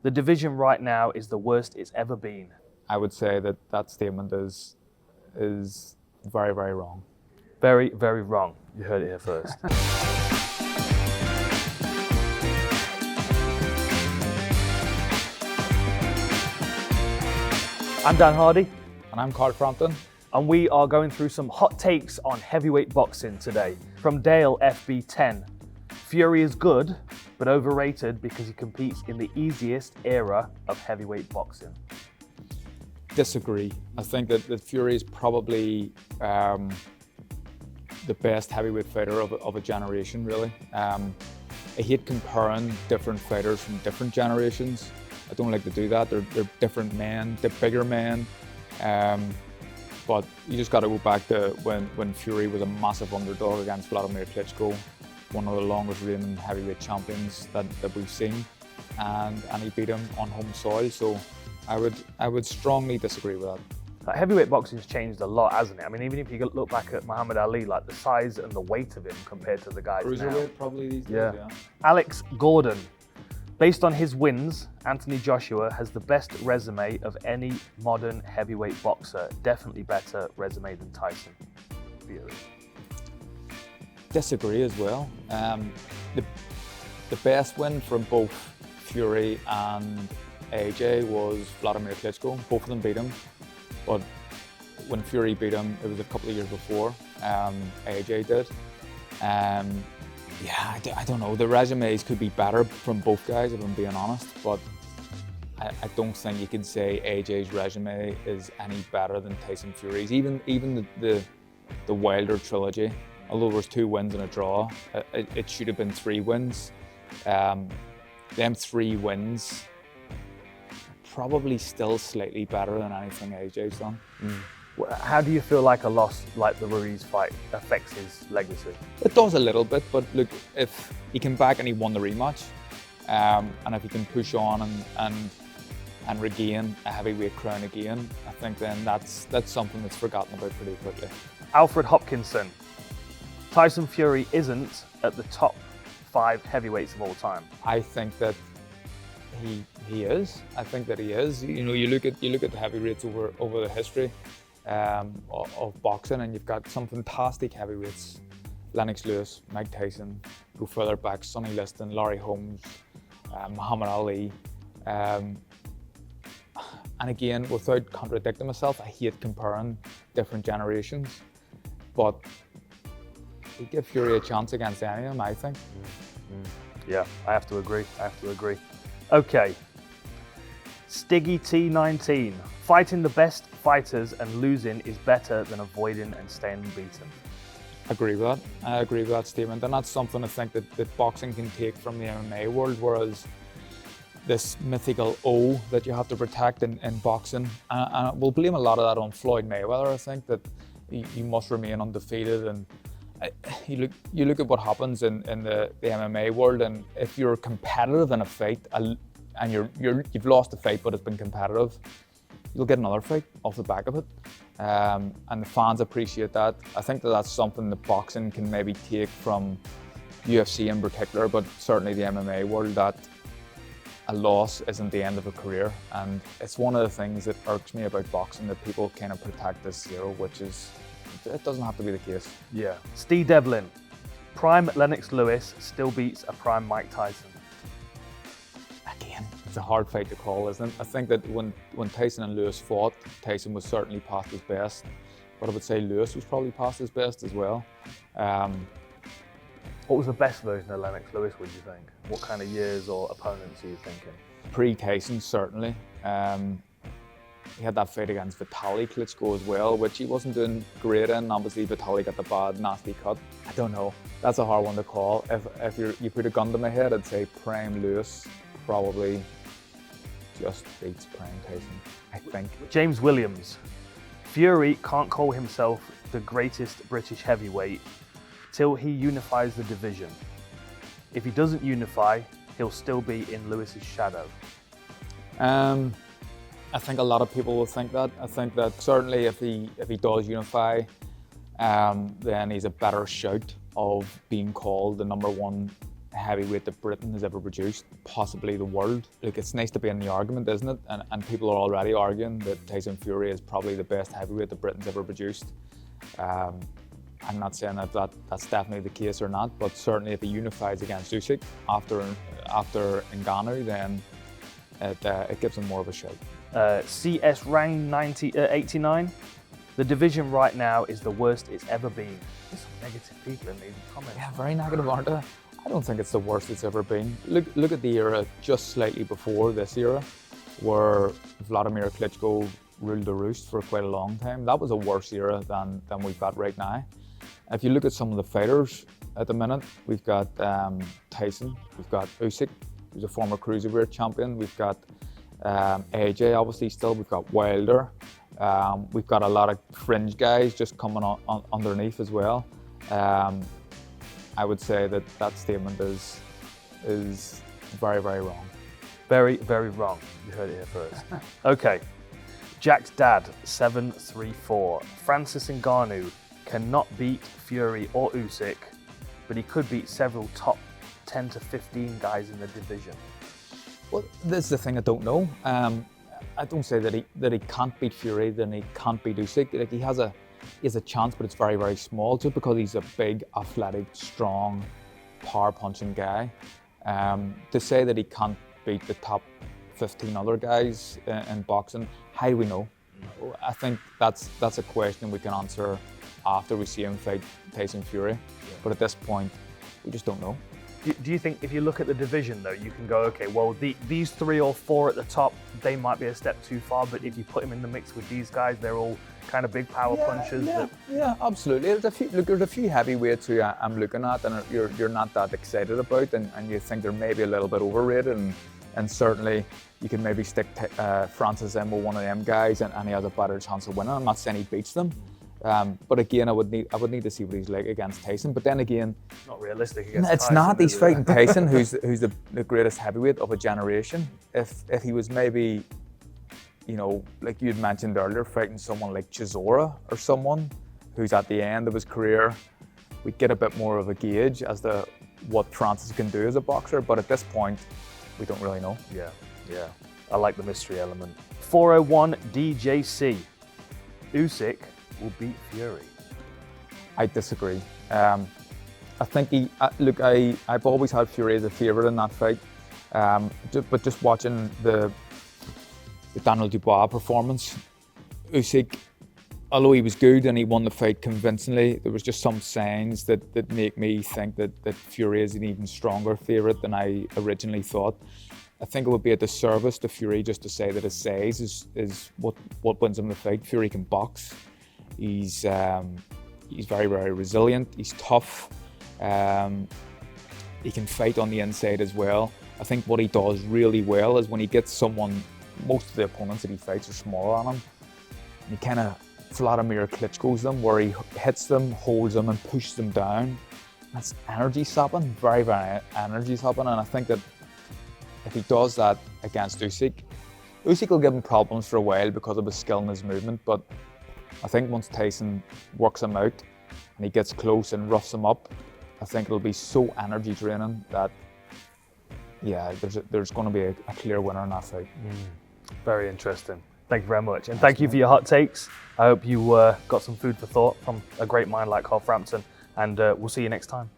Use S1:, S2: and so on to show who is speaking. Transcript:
S1: The division right now is the worst it's ever been.
S2: I would say that statement is very, very wrong.
S1: Very, very wrong. You heard it here first. I'm Dan Hardy.
S2: And I'm Carl Frampton.
S1: And we are going through some hot takes on heavyweight boxing today. From Dale FB10. Fury is good, but overrated because he competes in the easiest era of heavyweight boxing.
S2: Disagree. I think that Fury is probably the best heavyweight fighter of a generation, really. I hate comparing different fighters from different generations. I don't like to do that. They're different men, they're bigger men. But you just got to go back to when Fury was a massive underdog against Vladimir Klitschko, one of the longest reigning heavyweight champions that we've seen, and he beat him on home soil. So I would strongly disagree with that.
S1: Heavyweight boxing's changed a lot, hasn't it? I mean, even if you look back at Muhammad Ali, like the size and the weight of him compared to the guys now.
S2: Cruiserweight probably these days, yeah.
S1: Alex Gordon. Based on his wins, Anthony Joshua has the best resume of any modern heavyweight boxer. Definitely better resume than Tyson Fury.
S2: Disagree as well. The best win from both Fury and AJ was Vladimir Klitschko. Both of them beat him. But when Fury beat him, it was a couple of years before AJ did. Yeah, I don't know. The resumes could be better from both guys, if I'm being honest. But I don't think you can say AJ's resume is any better than Tyson Fury's. Even the Wilder trilogy, although there was 2 wins and a draw, it should have been 3 wins. Them 3 wins, probably still slightly better than anything AJ's done.
S1: How do you feel like a loss like the Ruiz fight affects his legacy?
S2: It does a little bit, but look, if he came back and he won the rematch, and if he can push on and regain a heavyweight crown again, I think then that's something that's forgotten about pretty quickly.
S1: Alfred Hopkinson. Tyson Fury isn't at the top 5 heavyweights of all time.
S2: I think that he is. I think that he is. You know, you look at the heavyweights over the history of boxing, and you've got some fantastic heavyweights: Lennox Lewis, Mike Tyson. Go further back: Sonny Liston, Larry Holmes, Muhammad Ali. And again, without contradicting myself, I hate comparing different generations, but we give Fury a chance against any of them, I think.
S1: Yeah, I have to agree. Okay, Stiggy T19. Fighting the best fighters and losing is better than avoiding and staying unbeaten.
S2: I agree with that statement, and that's something I think that boxing can take from the MMA world, whereas this mythical O that you have to protect in boxing, and we'll blame a lot of that on Floyd Mayweather. I think that you must remain undefeated, and you look at what happens in the MMA world, and if you're competitive in a fight and you've lost the fight but it's been competitive, you'll get another fight off the back of it, and the fans appreciate that. I think that's something that boxing can maybe take from UFC in particular, but certainly the MMA world, that a loss isn't the end of a career, and it's one of the things that irks me about boxing, that people kind of protect this 0, which is, it doesn't have to be the case.
S1: Yeah. Steve Devlin. Prime Lennox Lewis still beats a prime Mike Tyson.
S2: Again, it's a hard fight to call, isn't it? I think that when Tyson and Lewis fought, Tyson was certainly past his best, but I would say Lewis was probably past his best as well.
S1: What was the best version of Lennox Lewis, would you think? What kind of years or opponents are you thinking?
S2: Pre-Tyson, certainly. He had that fight against Vitaly Klitschko as well, which he wasn't doing great in. Obviously, Vitaly got the bad, nasty cut. I don't know. That's a hard one to call. If you put a gun to my head, I'd say prime Lewis probably just beats prime Tyson, I think.
S1: James Williams. Fury can't call himself the greatest British heavyweight till he unifies the division. If he doesn't unify, he'll still be in Lewis's shadow.
S2: I think a lot of people will think that. I think that certainly if he does unify, then he's a better shout of being called the #1 heavyweight that Britain has ever produced, possibly the world. Like, it's nice to be in the argument, isn't it? And people are already arguing that Tyson Fury is probably the best heavyweight that Britain's ever produced. I'm not saying that that's definitely the case or not, but certainly if he unifies against Usyk after Ngannou, then it gives him more of a shout.
S1: CS Rang 89. The division right now is the worst it's ever been. There's some negative people in these comments.
S2: Yeah, very negative, aren't they? I don't think it's the worst it's ever been. Look at the era just slightly before this era, where Vladimir Klitschko ruled the roost for quite a long time. That was a worse era than we've got right now. If you look at some of the fighters at the minute, we've got Tyson, we've got Usyk, who's a former cruiserweight champion. We've got AJ, obviously, still. We've got Wilder. We've got a lot of fringe guys just coming on underneath as well. I would say that statement is very, very wrong.
S1: Very, very wrong. You heard it here first. Okay. Jack's dad, 734. Francis Ngannou cannot beat Fury or Usyk, but he could beat several top 10 to 15 guys in the division.
S2: Well, this is the thing I don't know. I don't say that he can't beat Fury, then he can't beat Usyk. Like, he has a chance, but it's very, very small, just because he's a big, athletic, strong, power-punching guy. To say that he can't beat the top 15 other guys in boxing, how do we know? I think that's a question we can answer after we see him fight Tyson Fury. Yeah. But at this point, we just don't know.
S1: Do you think if you look at the division, though, you can go, okay, well, these 3 or 4 at the top, they might be a step too far, but if you put him in the mix with these guys, they're all kind of big power punchers.
S2: Yeah, absolutely. There's a few heavyweights who I'm looking at and you're not that excited about, and you think they're maybe a little bit overrated, and certainly you can maybe stick Francis in with one of them guys and he has a better chance of winning. I'm not saying he beats them. But again, I would need to see what he's like against Tyson. But then again,
S1: it's not realistic against
S2: Tyson. It's not. He's fighting Tyson, who's the greatest heavyweight of a generation. If he was maybe, like you'd mentioned earlier, fighting someone like Chisora or someone who's at the end of his career, we'd get a bit more of a gauge as to what Francis can do as a boxer. But at this point, we don't really know.
S1: Yeah. I like the mystery element. 401 DJC. Usyk will beat Fury.
S2: I disagree. I think I've always had Fury as a favourite in that fight. But just watching the Daniel Dubois performance, Usyk, although he was good and he won the fight convincingly, there was just some signs that make me think that Fury is an even stronger favourite than I originally thought. I think it would be a disservice to Fury just to say that his size is what wins him the fight. Fury can box. He's very, very resilient. He's tough. He can fight on the inside as well. I think what he does really well is when he gets someone, most of the opponents that he fights are smaller on him, and he kind of Vladimir Klitschko's them, where he hits them, holds them and pushes them down. That's energy sapping, very, very energy sapping, and I think that if he does that against Usyk will give him problems for a while because of his skill and his movement, but I think once Tyson works him out and he gets close and roughs him up, I think it'll be so energy draining that, there's going to be a clear winner in that fight.
S1: Very interesting. Thank you very much. And thank you for your hot takes. I hope you got some food for thought from a great mind like Carl Frampton, and we'll see you next time.